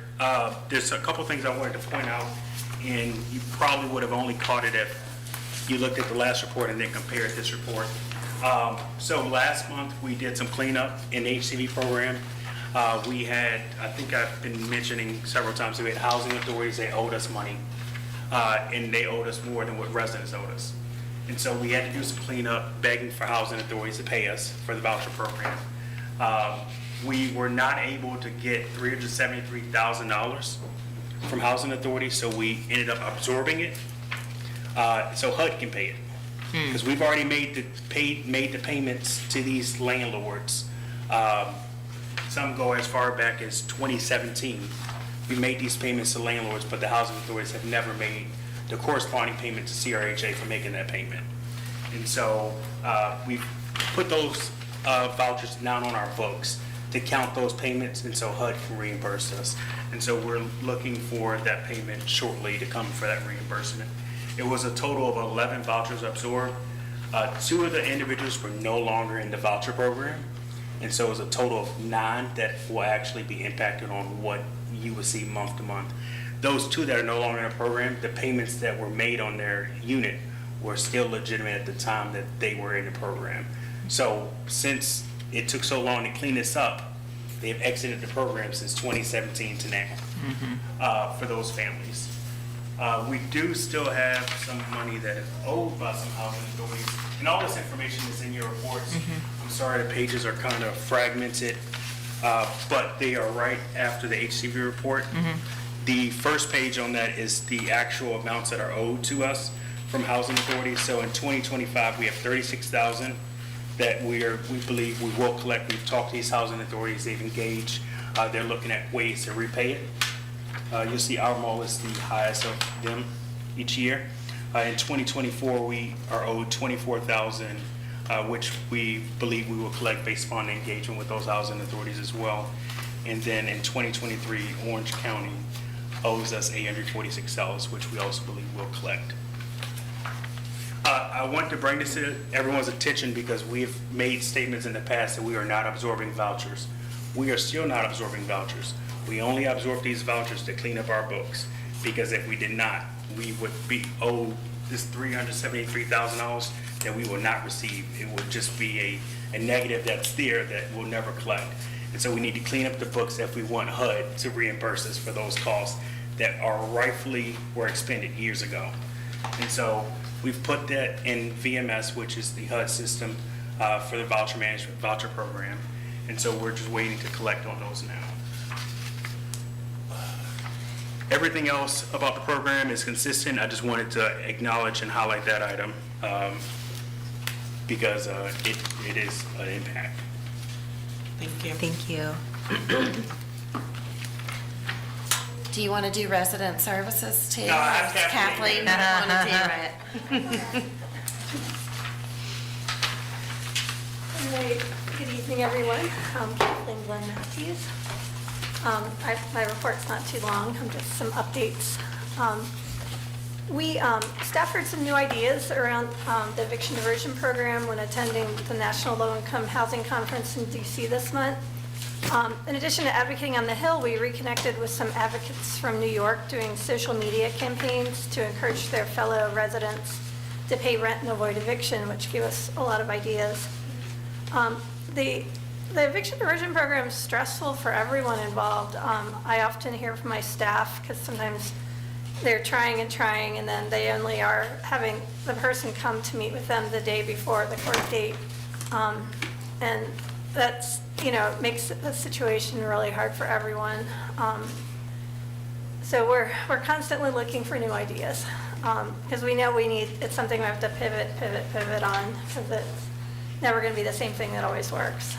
There's a couple things I wanted to point out, and you probably would have only caught it if you looked at the last report and then compared this report. So last month, we did some cleanup in the HCV program. We had, I think I've been mentioning several times, we had housing authorities, they owed us money, and they owed us more than what residents owed us. And so we had to do some cleanup, begging for housing authorities to pay us for the voucher program. We were not able to get $373,000 from housing authorities, so we ended up absorbing it, so HUD can pay it. Because we've already made the payments to these landlords. Some go as far back as 2017. We made these payments to landlords, but the housing authorities have never made the corresponding payment to CRHA for making that payment. And so we've put those vouchers down on our books to count those payments, and so HUD can reimburse us. And so we're looking for that payment shortly to come for that reimbursement. It was a total of 11 vouchers absorbed. 2 of the individuals were no longer in the voucher program. And so it was a total of 9 that will actually be impacted on what you will see month to month. Those 2 that are no longer in the program, the payments that were made on their unit were still legitimate at the time that they were in the program. So since it took so long to clean this up, they've exited the program since 2017 to now for those families. We do still have some money that is owed by some housing authorities, and all this information is in your reports. I'm sorry the pages are kind of fragmented, but they are right after the HCV report. The first page on that is the actual amounts that are owed to us from housing authorities. So in 2025, we have $36,000 that we believe we will collect. We've talked to these housing authorities, they've engaged, they're looking at ways to repay it. You'll see our mall is the highest of them each year. In 2024, we are owed $24,000 which we believe we will collect based upon engagement with those housing authorities as well. And then in 2023, Orange County owes us $846, which we also believe we'll collect. I want to bring this to everyone's attention because we've made statements in the past that we are not absorbing vouchers. We are still not absorbing vouchers. We only absorb these vouchers to clean up our books, because if we did not, we would be owed this $373,000 that we will not receive. It would just be a negative that's there that we'll never collect. And so we need to clean up the books if we want HUD to reimburse us for those costs that are rightfully were expended years ago. And so we've put that in VMS, which is the HUD system for the voucher management, voucher program. And so we're just waiting to collect on those now. Everything else about the program is consistent. I just wanted to acknowledge and highlight that item because it is an impact. Thank you. Thank you. Do you want to do resident services too? No, I have Kathleen Kathleen. want to do it. Hey, good evening, everyone. I'm Kathleen Glenn Matthews. My report's not too long, just some updates. Staff heard some new ideas around the eviction diversion program when attending the National Low-Income Housing Conference in DC this month. In addition to advocating on the Hill, we reconnected with some advocates from New York doing social media campaigns to encourage their fellow residents to pay rent and avoid eviction, which gave us a lot of ideas. The eviction diversion program is stressful for everyone involved. I often hear from my staff, because sometimes they're trying and then they only are having the person come to meet with them the day before the court date. And that's, makes the situation really hard for everyone. So we're constantly looking for new ideas, because we know it's something we have to pivot on, because it's never going to be the same thing that always works.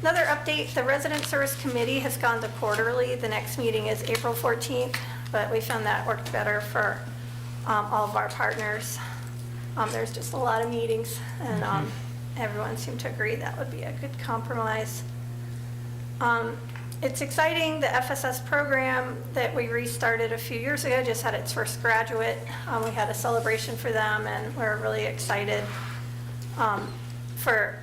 Another update, the Resident Service Committee has gone to quarterly. The next meeting is April 14th, but we found that worked better for all of our partners. There's just a lot of meetings, and everyone seemed to agree that would be a good compromise. It's exciting, the FSS program that we restarted a few years ago just had its first graduate. We had a celebration for them, and we're really excited. For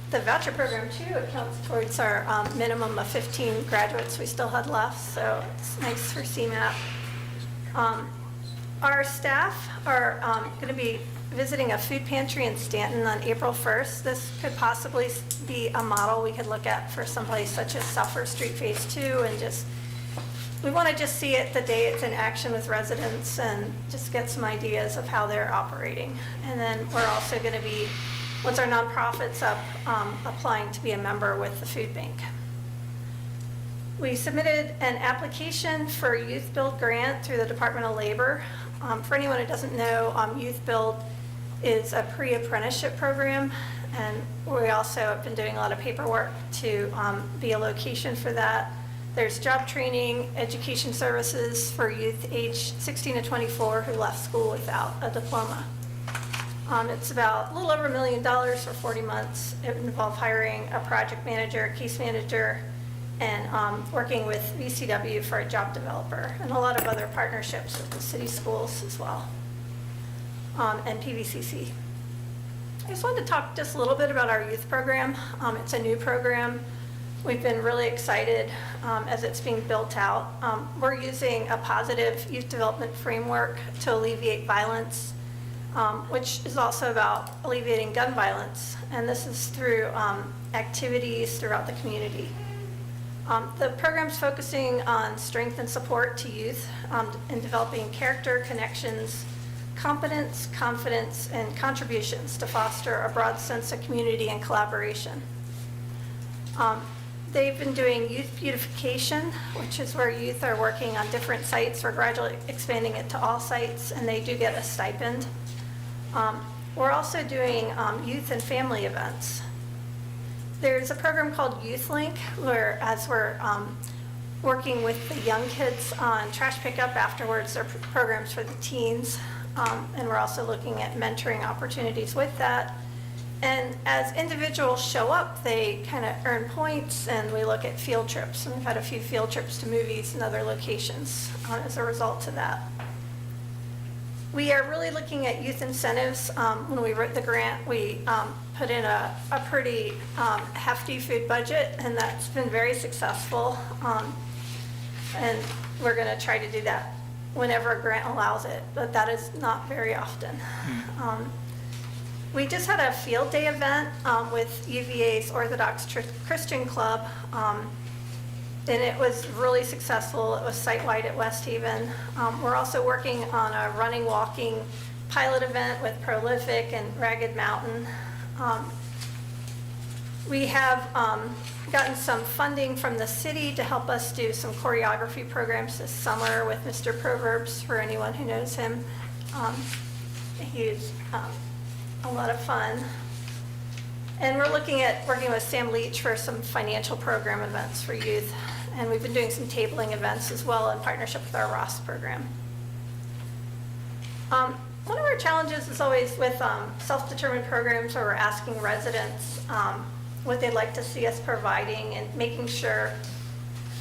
the voucher program too, it counts towards our minimum of 15 graduates we still had left, so it's nice for CMAP. Our staff are going to be visiting a food pantry in Stanton on April 1st. This could possibly be a model we could look at for someplace such as Southwest Street Phase 2, and we want to just see it the day it's in action with residents and just get some ideas of how they're operating. And then we're also going to be, once our nonprofit's up, applying to be a member with the food bank. We submitted an application for a Youth Build grant through the Department of Labor. For anyone who doesn't know, Youth Build is a pre-apprenticeship program, and we also have been doing a lot of paperwork to be a location for that. There's job training, education services for youth age 16 to 24 who left school without a diploma. It's about a little over $1 million for 40 months. It would involve hiring a project manager, a case manager, and working with VCW for a job developer, and a lot of other partnerships with the city schools as well, and PVCC. I just wanted to talk just a little bit about our youth program. It's a new program. We've been really excited as it's being built out. We're using a positive youth development framework to alleviate violence, which is also about alleviating gun violence, and this is through activities throughout the community. The program's focusing on strength and support to youth in developing character, connections, competence, confidence, and contributions to foster a broad sense of community and collaboration. They've been doing youth beautification, which is where youth are working on different sites. We're gradually expanding it to all sites, and they do get a stipend. We're also doing youth and family events. There's a program called Youth Link, where as we're working with the young kids on trash pickup afterwards, there are programs for the teens. and we're also looking at mentoring opportunities with that. And as individuals show up, they kind of earn points, and we look at field trips. And we've had a few field trips to movies and other locations as a result of that. We are really looking at youth incentives. When we wrote the grant, we put in a pretty hefty food budget, and that's been very successful. And we're going to try to do that whenever a grant allows it, but that is not very often. We just had a field day event with UVA's Orthodox Christian Club, and it was really successful. It was site-wide at West Haven. We're also working on a running, walking pilot event with Prolific and Ragged Mountain. We have gotten some funding from the city to help us do some choreography programs this summer with Mr. Proverbs, for anyone who knows him. He's a lot of fun. And we're looking at working with Sam Leach for some financial program events for youth. And we've been doing some tabling events as well in partnership with our Ross program. One of our challenges is always with self-determined programs where we're asking residents what they'd like to see us providing, and making sure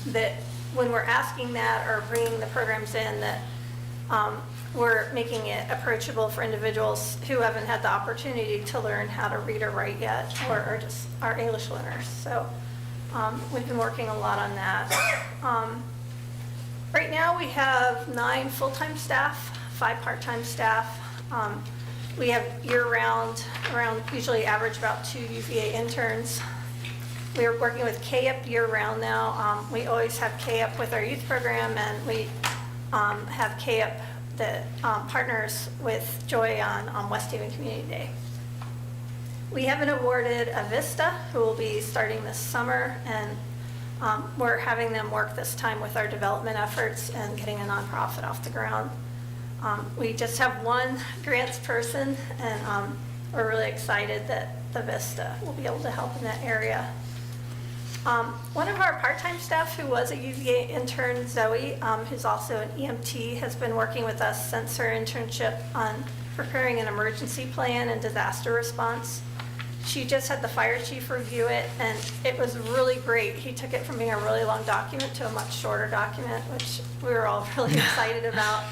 that when we're asking that or bringing the programs in, that we're making it approachable for individuals who haven't had the opportunity to learn how to read or write yet, or are just our English learners. So we've been working a lot on that. Right now we have 9 full-time staff, 5 part-time staff. We have year-round, usually average about 2 UVA interns. We are working with KUP year-round now. We always have KUP with our youth program, and we have KUP that partners with Joy on West Haven Community Day. We haven't awarded a Vista, who will be starting this summer, and we're having them work this time with our development efforts and getting a nonprofit off the ground. We just have 1 grants person, and we're really excited that the Vista will be able to help in that area. One of our part-time staff who was a UVA intern, Zoe, who's also an EMT, has been working with us since her internship on preparing an emergency plan and disaster response. She just had the fire chief review it, and it was really great. He took it from being a really long document to a much shorter document, which we were all really excited about.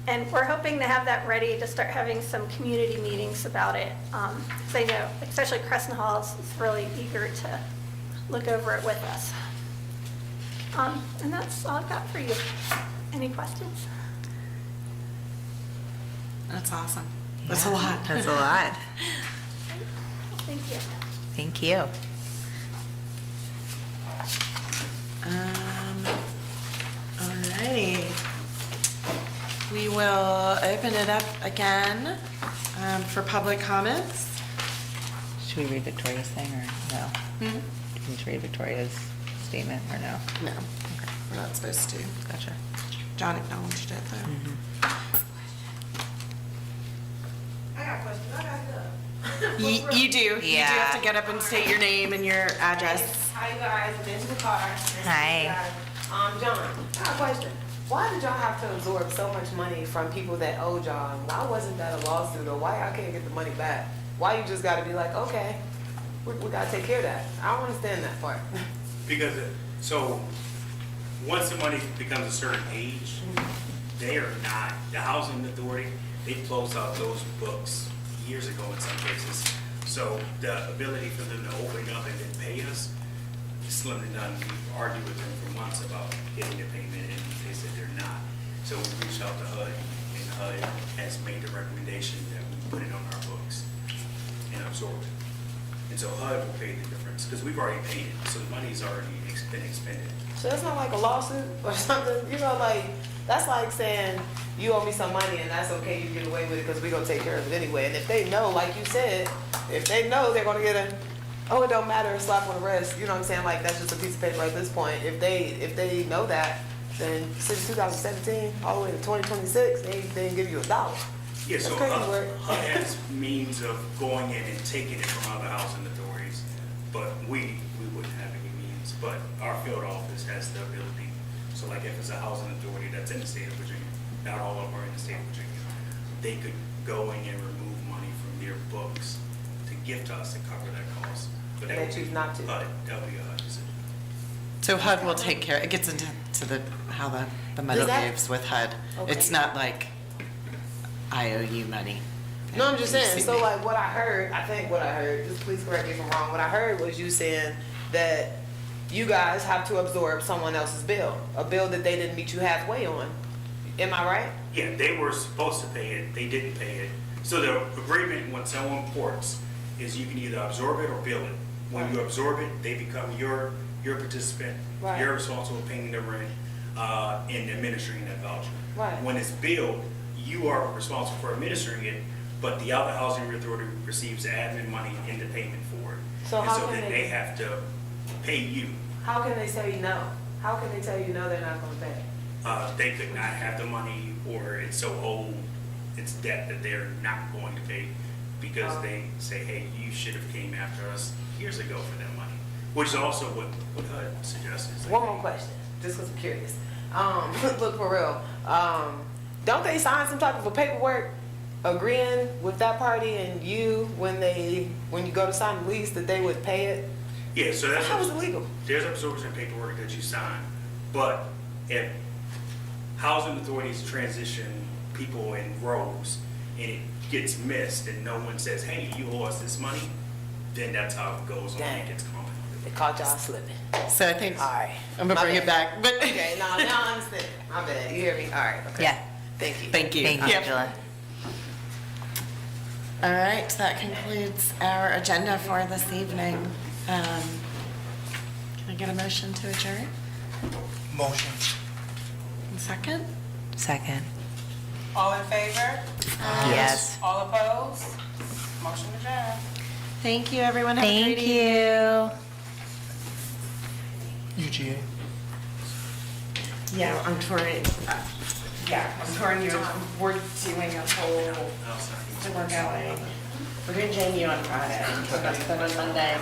And we're hoping to have that ready to start having some community meetings about it. Because I know, especially Crescent Hall is really eager to look over it with us. And that's all I've got for you. Any questions? That's awesome. That's a lot. That's a lot. Thank you. Thank you. Alrighty. We will open it up again for public comments. Should we read Victoria's thing or no? Do we need to read Victoria's statement or no? No, we're not supposed to. Gotcha. John acknowledged it though. I got a question. I got You do. You do Yeah. have to get up and state your name and your address. Hi, you guys. Benjamin Carr. Hi. John, I got a question. Why did y'all have to absorb so much money from people that owed y'all? Why wasn't that a lawsuit, or why y'all can't get the money back? Why you just gotta be like, okay, we gotta take care of that? I don't understand that part. Because, so, once the money becomes a certain age, they are not, the housing authority, they closed out those books years ago in some cases. So the ability for them to open up and then pay us is slim and none. We've argued with them for months about getting the payment, and they said they're not. So we reached out to HUD, and HUD has made the recommendation that we put it on our books and absorb it. And so HUD will pay the difference, because we've already paid it, so the money's already been expended. So that's not like a lawsuit or something, you know, like, that's like saying, you owe me some money and that's okay, you get away with it because we're gonna take care of it anyway. And if they know, like you said, if they know they're gonna get a, oh, it don't matter, a slap on the wrist, you know what I'm saying? Like, that's just a piece of paper at this point. If they know that, then since 2017, all the way to 2026, they didn't give you $1. Yeah, That's so crazy HUD work. has means of going in and taking it from other housing authorities, but we wouldn't have any means. But our field office has the ability. So like if it's a housing authority that's in the state of Virginia, not all of them are in the state of Virginia, they could go in and remove money from their books to give to us to cover that cost. But They choose not to. That'll be a decision. So HUD will take care, it gets into how the money Does that- moves with HUD. It's Okay. not like IOU money. No, I'm just saying, You see so me. like what I heard, I think what I heard, just please correct me if I'm wrong, what I heard was you saying that you guys have to absorb someone else's bill, a bill that they didn't meet you halfway on. Am I right? Yeah, they were supposed to pay it, they didn't pay it. So the agreement when someone ports is you can either absorb it or bill it. When you absorb it, they become your participant. Right. You're responsible for paying the rent, and administering that voucher. Right. When it's billed, you are responsible for administering it, but the other housing authority receives the admin money in the payment for it. So And how so can then they- they have to pay you. How can they tell you no? How can they tell you no, they're not gonna pay? They could not have the money, or it's so old, it's debt that they're not going to pay because they say, hey, you should have came after us years ago for that money, which is also what HUD suggests. It's like, One more question, just because I'm curious. Look, for real, don't they sign some type of a paperwork agreeing with that party and you when you go to sign the lease that they would pay it? Yeah, so that's. How is it legal? There's absorption paperwork that you sign, but if housing authorities transition people in roles and it gets missed and no one says, hey, you owe us this money, then that's how it goes on and gets complicated. They caught y'all slipping. So I think, Alright. I'm gonna My bring bad. it back, but. Okay, now I understand. My bad, you hear me? All right, okay. Yeah. Thank you. Thank you. Thank you, Yep. Angela. All right, that concludes our agenda for this evening. Can I get a motion to adjourn? Motion. Second? Second. All in favor? Yes. All opposed? Motion adjourned. Thank you, everyone. Have a great Thank evening. you. UGA. Yeah, I'm touring, I'm touring you, we're doing a whole, so we're doing JMU on Friday, then on Monday,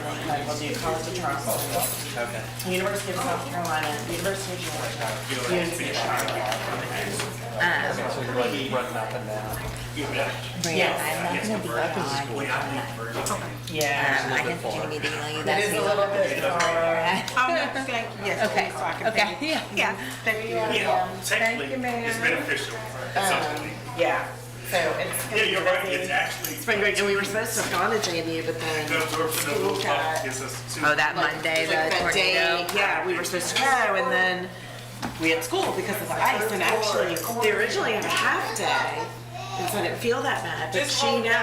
we'll do College of Charleston. Okay. University of South Carolina, University of Georgia, University of Charlotte. So you're like running up and down. Brian, I'm not gonna be on. Yeah. I have to need to email you that. It is a little bit far. Oh, no, thank you, yes, Okay, please, so I can okay, pay. yeah. Thank you. Yeah, technically, you, ma'am. it's beneficial. Essentially. Yeah, so it's. Yeah, you're right, it's actually. It's been great, and we were supposed to have gone to JMU, but then. The absorption of school those got- gets us to. Oh, that Monday, Like the that day, tornado. yeah, we were supposed to go, and then we had school because of the ice, and actually, they originally had a half day, and so I didn't feel that bad, but she now